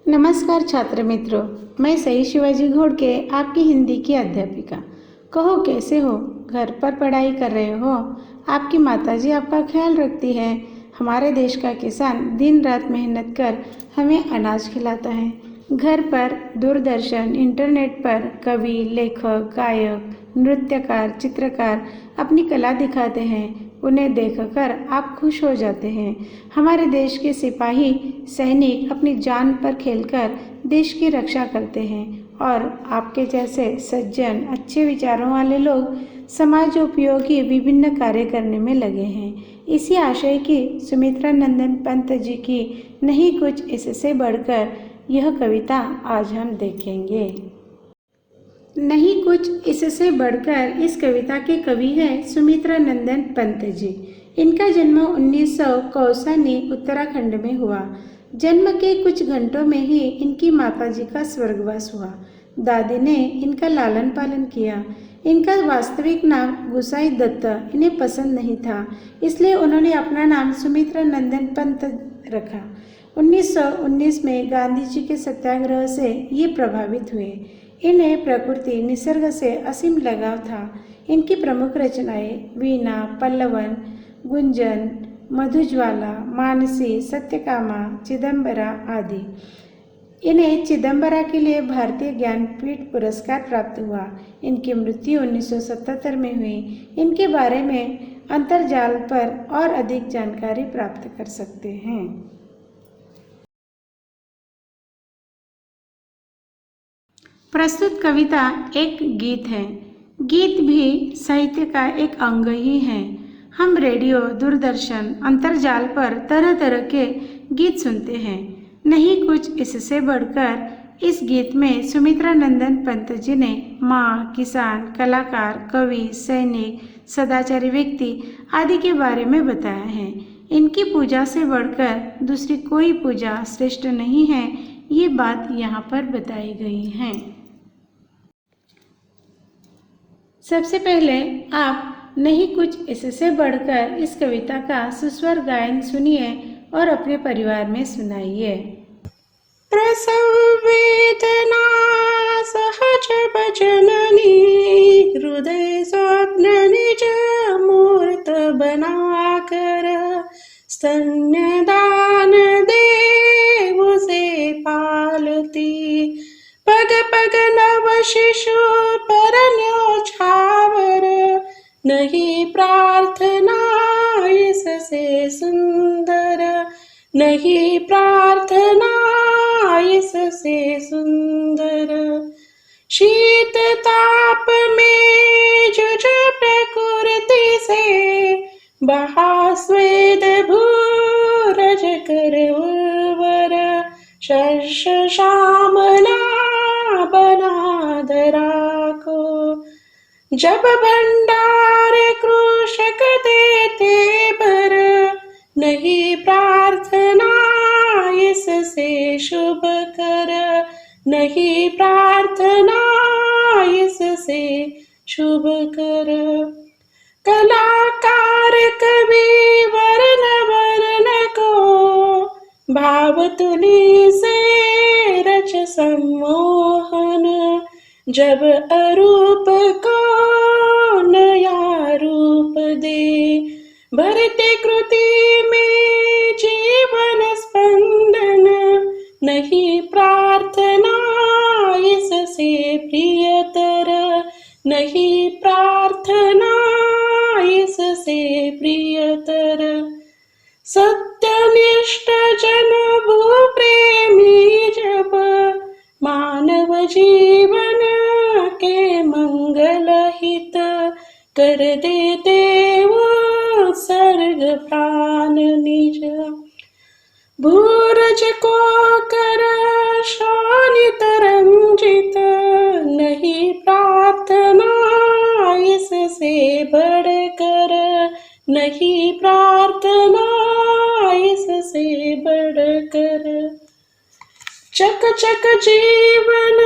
नमस्कार छात्र मित्रों, मैं सई शिवाजी घोड़के आपकी हिंदी की अध्यापिका। कहो कैसे हो? घर पर पढ़ाई कर रहे हो? आपकी माताजी आपका ख्याल रखती है। हमारे देश का किसान दिन रात मेहनत कर हमें अनाज खिलाता है। घर पर दूरदर्शन इंटरनेट पर कवि, लेखक, गायक, नृत्यकार, चित्रकार अपनी कला दिखाते हैं। उन्हें देखकर आप खुश हो जाते हैं। हमारे देश के सिपाही सैनिक अपनी जान पर खेलकर देश की रक्षा करते हैं और आपके जैसे सज्जन अच्छे विचारों वाले लोग समाज उपयोगी विभिन्न कार्य करने में लगे हैं। इसी आशय की सुमित्रा नंदन पंत जी की नहीं कुछ इससे बढ़कर यह कविता आज हम देखेंगे। नहीं कुछ इससे बढ़कर इस कविता के कवि हैं सुमित्रा नंदन पंत जी। इनका जन्म 1900 कौसानी उत्तराखंड में हुआ। जन्म के कुछ घंटों में ही इनकी माताजी का स्वर्गवास हुआ। दादी ने इनका लालन पालन किया। इनका वास्तविक नाम गुसाई दत्त इन्हें पसंद नहीं था, इसलिए उन्होंने अपना नाम सुमित्रा नंदन पंत रखा। 1919 में गांधी जी के सत्याग्रह से ये प्रभावित हुए। इन्हें प्रकृति निसर्ग से असीम लगाव था। इनकी प्रमुख रचनाएं वीणा, पल्लवन, गुंजन, मधुज्वाला, मानसी, सत्यकामा, चिदंबरा आदि। इन्हें चिदंबरा के लिए भारतीय ज्ञानपीठ पुरस्कार प्राप्त हुआ। इनकी मृत्यु 1977 में हुई। इनके बारे में अंतर्जाल पर और अधिक जानकारी प्राप्त कर सकते हैं। प्रस्तुत कविता एक गीत है। गीत भी साहित्य का एक अंग ही है। हम रेडियो, दूरदर्शन, अंतर्जाल पर तरह तरह के गीत सुनते हैं। नहीं कुछ इससे बढ़कर इस गीत में सुमित्रा नंदन पंत जी ने माँ, किसान, कलाकार, कवि, सैनिक, सदाचारी व्यक्ति आदि के बारे में बताया है। इनकी पूजा से बढ़कर दूसरी कोई पूजा श्रेष्ठ नहीं है, ये बात यहाँ पर बताई गई है। सबसे पहले आप नहीं कुछ इससे बढ़कर इस कविता का सुस्वर गायन सुनिए और अपने परिवार में सुनाइए। प्रसव वेदना सहज भजननी, हृदय स्वप्न निज मूर्त बनाकर, स्तन्यदान देव से पालती, पग पग नव शिशु पर न्योछावर, नहीं प्रार्थना इससे सुंदर, नहीं प्रार्थना इससे सुंदर। शीत ताप में जुझ प्रकृति से, बहा स्वेद भूरज कर उर्वर, शस्य श्यामला बना धरा को, जब भंडार कृषक देते भर, नहीं प्रार्थना इससे शुभ कर, नहीं प्रार्थना इससे शुभ कर। कलाकार कवि वर्ण वर्ण को, भाव तुली से रच सम्मोहन, जब अरूप को नया रूप दे, भरते कृति में जीवन स्पंदन, नहीं प्रार्थना इससे प्रियतर, नहीं प्रार्थना इससे प्रियतर। सत्यनिष्ठ जन भू प्रेमी जब, मानव जीवन के मंगल हित, कर देते वो सर्ग प्राण निज, भूरज को कर शोणित रंजित, नहीं प्रार्थना इससे बढ़कर, नहीं प्रार्थना इससे बढ़कर। चक चक जीवन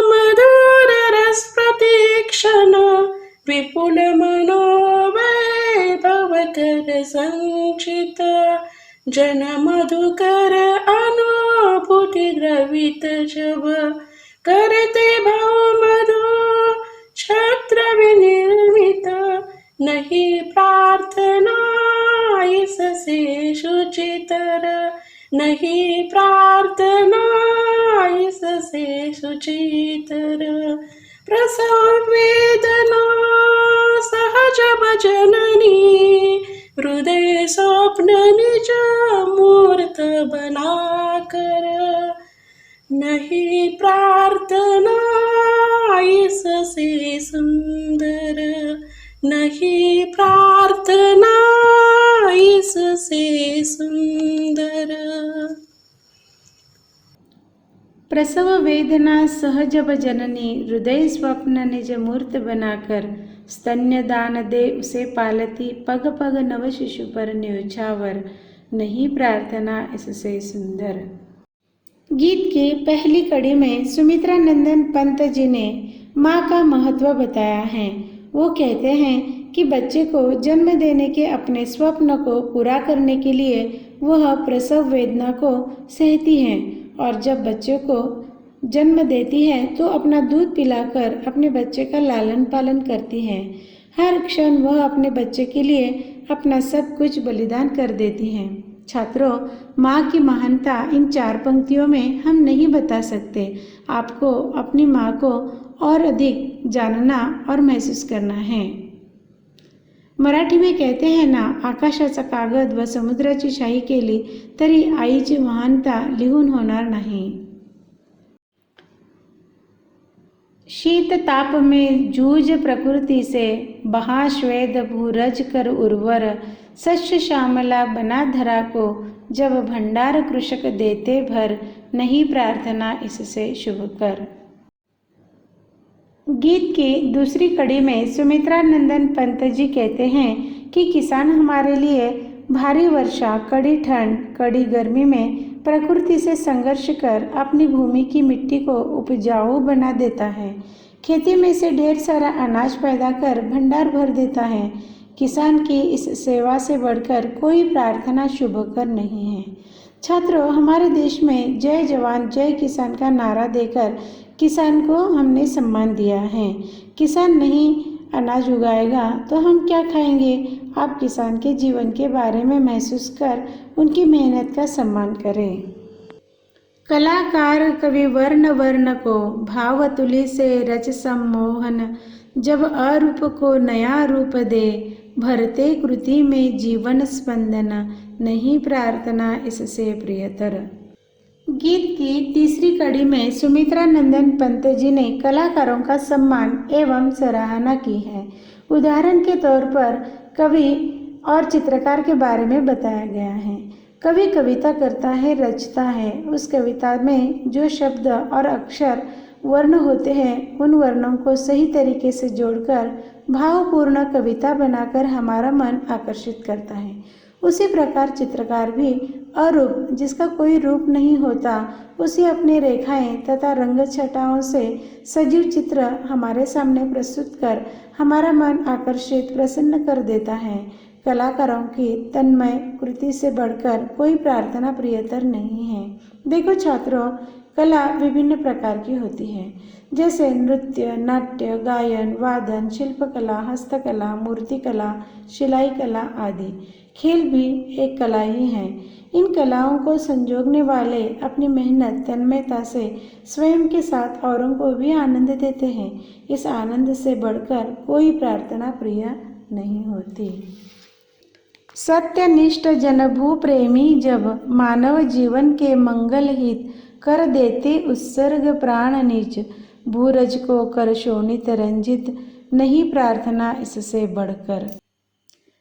मधुर रस प्रतीक्षण, विपुल मनोवैभव कर संचित, जन मधुकर अनु पुति द्रवित जब करते भाव मधु छत्र विनिर्मित नहीं प्रार्थना इससे शुचितर नहीं प्रार्थना इससे शुचितर प्रसव वेदना सहज भजननी हृदय स्वप्न निज मूर्त बनाकर नहीं प्रार्थना इससे सुंदर नहीं प्रार्थना इससे सुंदर। प्रसव वेदना सहज जननी हृदय स्वप्न निज मूर्त बनाकर स्तन्य दान दे उसे पालती पग पग नव शिशु पर न्योछावर नहीं प्रार्थना इससे सुंदर। गीत की पहली कड़ी में सुमित्रा नंदन पंत जी ने माँ का महत्व बताया है। वो कहते हैं कि बच्चे को जन्म देने के अपने स्वप्न को पूरा करने के लिए वह प्रसव वेदना को सहती हैं और जब बच्चे को जन्म देती है तो अपना दूध पिलाकर अपने बच्चे का लालन पालन करती है। हर क्षण वह अपने बच्चे के लिए अपना सब कुछ बलिदान कर देती है। छात्रों, माँ की महानता इन 4 पंक्तियों में हम नहीं बता सकते। आपको अपनी माँ को और अधिक जानना और महसूस करना है। मराठी में कहते हैं ना, आकाशाचा कागद व समुद्राची शाही केली तरी आईची महानता लिहून होणार नाही। शीत ताप में जूझ प्रकृति से बहा श्वेत भूरज कर उर्वर शस्य श्यामला बना धरा को जब भंडार कृषक देते भर नहीं प्रार्थना इससे शुभ कर। गीत की दूसरी कड़ी में सुमित्रा नंदन पंत जी कहते हैं कि किसान हमारे लिए भारी वर्षा, कड़ी ठंड, कड़ी गर्मी में प्रकृति से संघर्ष कर अपनी भूमि की मिट्टी को उपजाऊ बना देता है। खेती में से ढेर सारा अनाज पैदा कर भंडार भर देता है। किसान की इस सेवा से बढ़कर कोई प्रार्थना शुभकर नहीं है। छात्रों, हमारे देश में जय जवान जय किसान का नारा देकर किसान को हमने सम्मान दिया है। किसान नहीं अनाज उगाएगा तो हम क्या खाएंगे? आप किसान के जीवन के बारे में महसूस कर उनकी मेहनत का सम्मान करें। कलाकार कवि वर्ण वर्ण को भाव तुली से रच सम्मोहन जब अरूप को नया रूप दे भरते कृति में जीवन स्पंदन नहीं प्रार्थना इससे प्रियतर। गीत की तीसरी कड़ी में सुमित्रा नंदन पंत जी ने कलाकारों का सम्मान एवं सराहना की है। उदाहरण के तौर पर कवि और चित्रकार के बारे में बताया गया है। कवि कविता करता है, रचता है। उस कविता में जो शब्द और अक्षर वर्ण होते हैं उन वर्णों को सही तरीके से जोड़कर भावपूर्ण कविता बनाकर हमारा मन आकर्षित करता है। उसी प्रकार चित्रकार भी अरूप, जिसका कोई रूप नहीं होता, उसी अपनी रेखाएं तथा रंग छटाओं से सजीव चित्र हमारे सामने प्रस्तुत कर हमारा मन आकर्षित प्रसन्न कर देता है। कलाकारों की तन्मय कृति से बढ़कर कोई प्रार्थना प्रियतर नहीं है। देखो छात्रों, कला विभिन्न प्रकार की होती है, जैसे नृत्य, नाट्य, गायन, वादन, शिल्पकला, हस्तकला, मूर्तिकला, सिलाई कला आदि। खेल भी एक कला ही है। इन कलाओं को संजोगने वाले अपनी मेहनत तन्मयता से स्वयं के साथ औरों को भी आनंद देते हैं। इस आनंद से बढ़कर कोई प्रार्थना प्रिय नहीं होती। सत्यनिष्ठ जनभू प्रेमी जब मानव जीवन के मंगल हित कर देते उत्सर्ग प्राण निज भूरज को कर शोणित रंजित नहीं प्रार्थना इससे बढ़कर।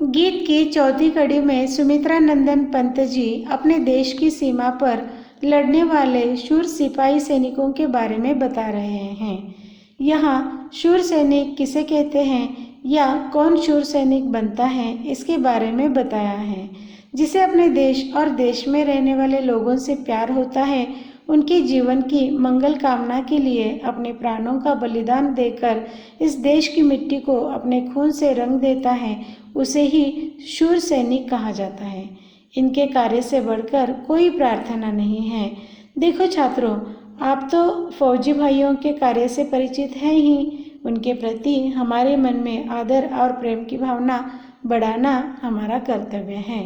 गीत की चौथी कड़ी में सुमित्रा नंदन पंत जी अपने देश की सीमा पर लड़ने वाले शूर सिपाही सैनिकों के बारे में बता रहे हैं। यहाँ शूर सैनिक किसे कहते हैं या कौन शूर सैनिक बनता है, इसके बारे में बताया है। जिसे अपने देश और देश में रहने वाले लोगों से प्यार होता है, उनके जीवन की मंगल कामना के लिए अपने प्राणों का बलिदान देकर इस देश की मिट्टी को अपने खून से रंग देता है, उसे ही शूर सैनिक कहा जाता है। इनके कार्य से बढ़कर कोई प्रार्थना नहीं है। देखो छात्रों, आप तो फौजी भाइयों के कार्य से परिचित हैं ही। उनके प्रति हमारे मन में आदर और प्रेम की भावना बढ़ाना हमारा कर्तव्य है।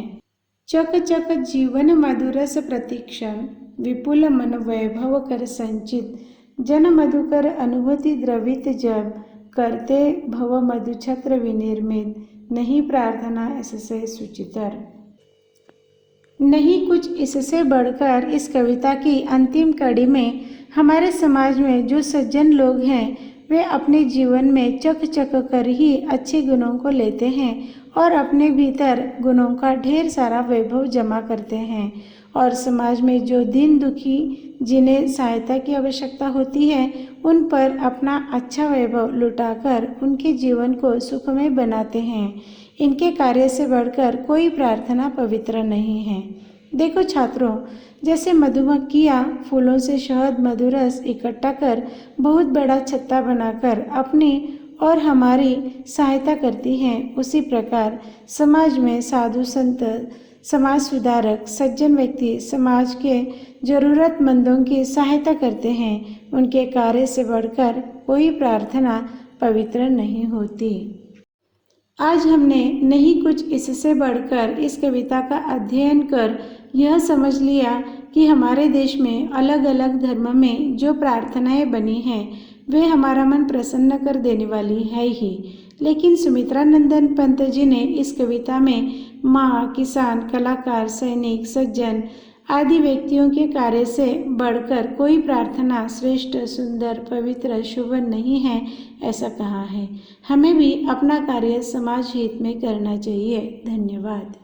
चक चक जीवन मधुरस प्रतीक्षण, विपुल मन वैभव कर संचित, जन मधुकर अनुभूति द्रवित जब, करते भव मधुछत्र विनिर्मित, नहीं प्रार्थना इससे सुचितर। नहीं कुछ इससे बढ़कर इस कविता की अंतिम कड़ी में हमारे समाज में जो सज्जन लोग हैं वे अपने जीवन में चक चक कर ही अच्छे गुणों को लेते हैं और अपने भीतर गुणों का ढेर सारा वैभव जमा करते हैं और समाज में जो दीन दुखी जिन्हें सहायता की आवश्यकता होती है उन पर अपना अच्छा वैभव लुटाकर उनके जीवन को सुखमय बनाते हैं। इनके कार्य से बढ़कर कोई प्रार्थना पवित्र नहीं है। देखो छात्रों, जैसे मधुमक्खियाँ फूलों से शहद मधुरस इकट्ठा कर बहुत बड़ा छत्ता बनाकर अपनी और हमारी सहायता करती हैं, उसी प्रकार समाज में साधु संत, समाज सुधारक, सज्जन व्यक्ति समाज के जरूरतमंदों की सहायता करते हैं। उनके कार्य से बढ़कर कोई प्रार्थना पवित्र नहीं होती। आज हमने नहीं कुछ इससे बढ़कर इस कविता का अध्ययन कर यह समझ लिया कि हमारे देश में अलग अलग धर्म में जो प्रार्थनाएं बनी हैं वे हमारा मन प्रसन्न कर देने वाली है ही। लेकिन सुमित्रानंदन पंत जी ने इस कविता में माँ, किसान, कलाकार, सैनिक, सज्जन आदि व्यक्तियों के कार्य से बढ़कर कोई प्रार्थना श्रेष्ठ, सुंदर, पवित्र, शुभ नहीं है ऐसा कहा है। हमें भी अपना कार्य समाज हित में करना चाहिए। धन्यवाद।